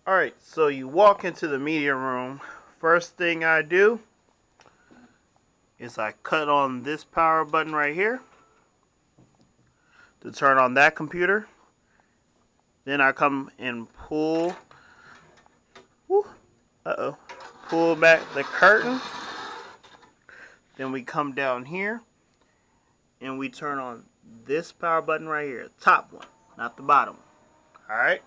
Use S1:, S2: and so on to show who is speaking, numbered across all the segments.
S1: Alright, so you walk into the media room. First thing I do is I cut on this power button right here to turn on that computer. Then I come and pull back the curtain. Then we come down here and we turn on this power button right here, the top one, not the bottom one. Alright?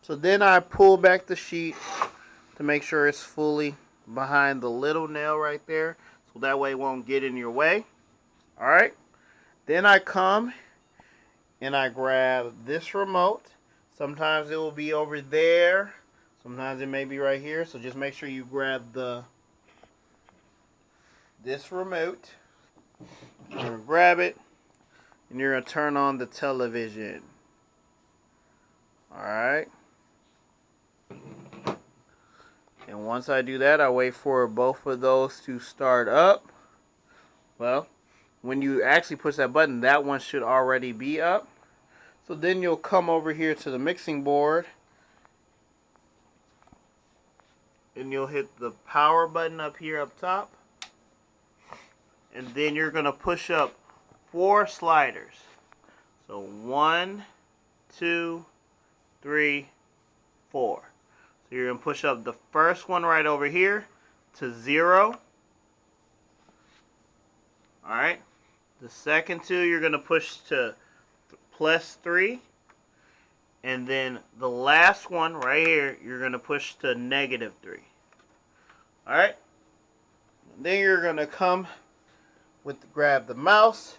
S1: So then I pull back the sheet to make sure it's fully behind the little nail right there, so that way it won't get in your way. Alright? Then I come and I grab this remote. Sometimes it will be over there. Sometimes it may be right here. So just make sure you grab this remote. You're going to grab it and you're going to turn on the television. Alright? And once I do that, I wait for both of those to start up. Well, when you actually push that button, that one should already be up. So then you'll come over here to the mixing board and you'll hit the power button up here up top. And then you're going to push up 4 sliders. So 1, 2, 3, 4. So you're going to push up the first one right over here to 0. Alright. The second 2 you're going to push to +3. And then the last one right here you're going to push to -3. Alright. Then you're going to come grab the mouse.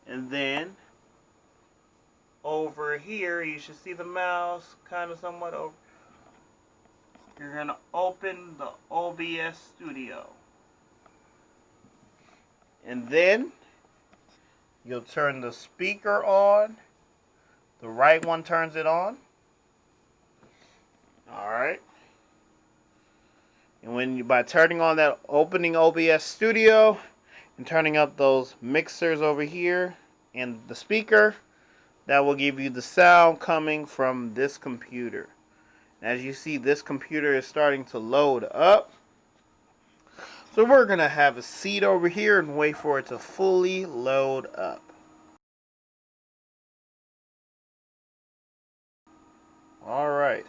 S1: And then over here you should see the mouse kind of somewhat over. You're going to open the OBS Studio. And then you'll turn the speaker on. The right one turns it on. Alright. And by turning on that opening OBS Studio and turning up those mixers over here and the speaker, that will give you the sound coming from this computer. As you see, this computer is starting to load up. So we're going to have a seat over here and wait for it to fully load up. Alright.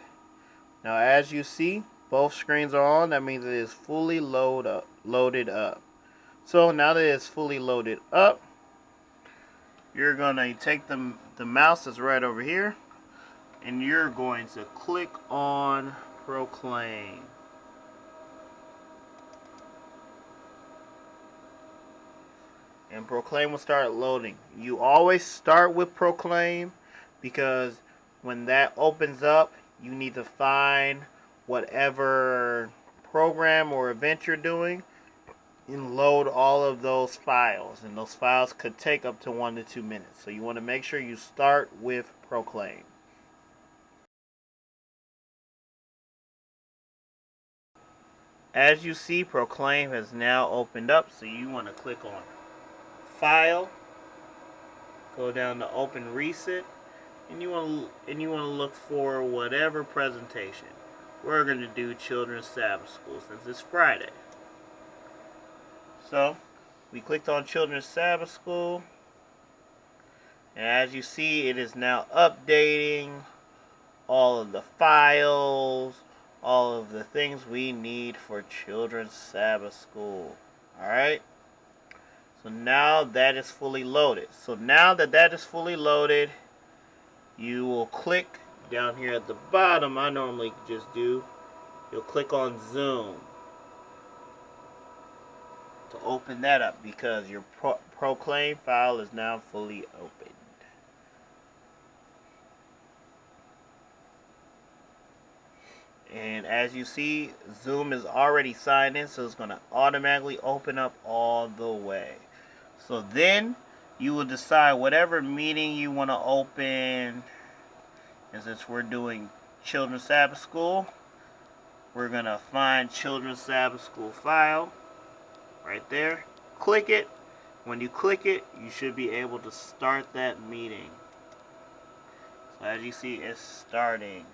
S1: Now as you see, both screens are on. That means it is fully loaded up. So now that it's fully loaded up, you're going to take the mouse that's right over here, and you're going to click on Proclaim. And Proclaim will start loading. You always start with Proclaim because when that opens up, you need to find whatever program or event you're doing and load all of those files. And those files could take up to 1 to 2 minutes. So you want to make sure you start with Proclaim. As you see, Proclaim has now opened up, so you want to click on File, go down to Open Recent, and you want to look for whatever presentation. We're going to do Children's Sabbath School since it's Friday. So we clicked on Children's Sabbath School, and as you see, it is now updating all of the files, all of the things we need for Children's Sabbath School. Alright? So now that is fully loaded. So now that that is fully loaded, you will click down here at the bottom. I normally just do. You'll click on Zoom to open that up because your Proclaim file is now fully opened. And as you see, Zoom is already signed in, so it's going to automatically open up all the way. So then you will decide whatever meeting you want to open. And since we're doing Children's Sabbath School, we're going to find Children's Sabbath School file right there. Click it. When you click it, you should be able to start that meeting. So as you see, it's starting.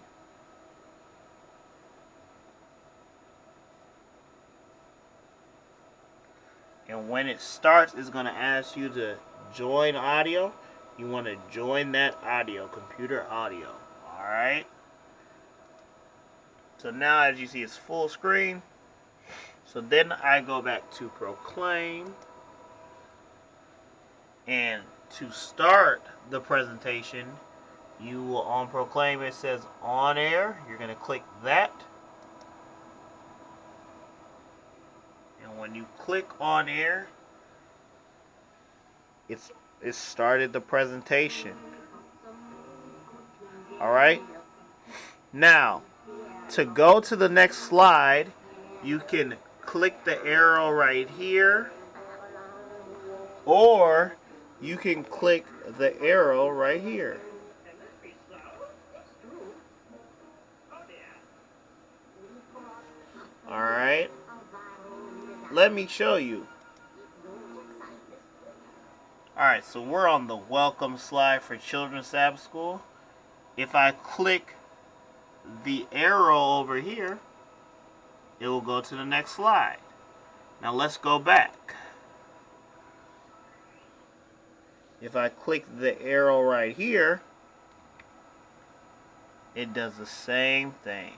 S1: And when it starts, it's going to ask you to join audio. You want to join that audio, computer audio. Alright? So now as you see, it's full screen. So then I go back to Proclaim. And to start the presentation, you will on Proclaim, it says on air. You're going to click that. And when you click on air, it started the presentation. Alright? Now, to go to the next slide, you can click the arrow right here, or you can click the arrow right here. Alright? Let me show you. Alright, so we're on the welcome slide for Children's Sabbath School. If I click the arrow over here, it will go to the next slide. Now let's go back. If I click the arrow right here, it does the same thing.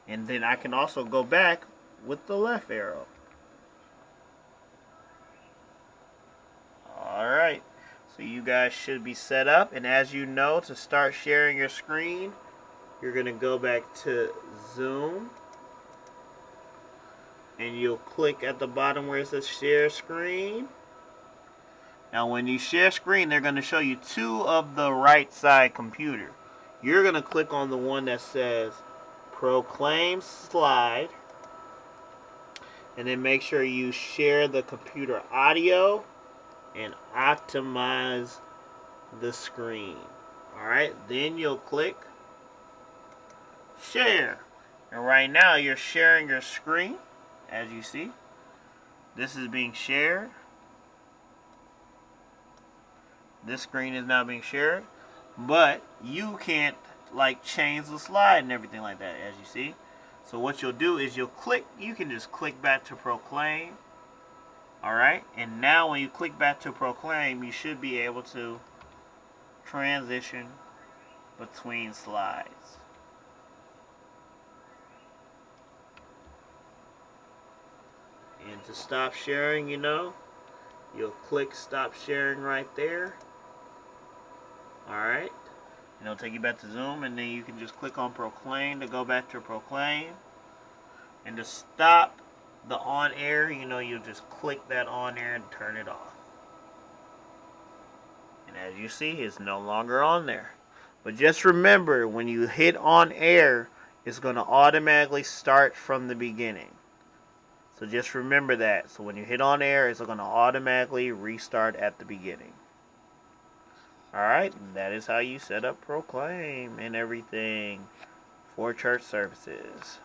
S1: And then I can also go back with the left arrow. Alright, so you guys should be set up. And as you know, to start sharing your screen, you're going to go back to Zoom. And you'll click at the bottom where it says share screen. Now when you share screen, they're going to show you two of the right side computer. You're going to click on the one that says Proclaim slide. And then make sure you share the computer audio and optimize the screen. Alright, then you'll click share. And right now you're sharing your screen. As you see, this is being shared. This screen is now being shared, but you can't like change the slide and everything like that, as you see. So what you'll do is you can just click back to Proclaim. Alright, and now when you click back to Proclaim, you should be able to transition between slides. And to stop sharing, you'll click stop sharing right there. Alright. And it'll take you back to Zoom, and then you can just click on Proclaim to go back to Proclaim. And to stop the on air, you'll just click that on air and turn it off. And as you see, it's no longer on there. But just remember, when you hit on air, it's going to automatically start from the beginning. So just remember that. So when you hit on air, it's going to automatically restart at the beginning. Alright, that is how you set up Proclaim and everything for church services.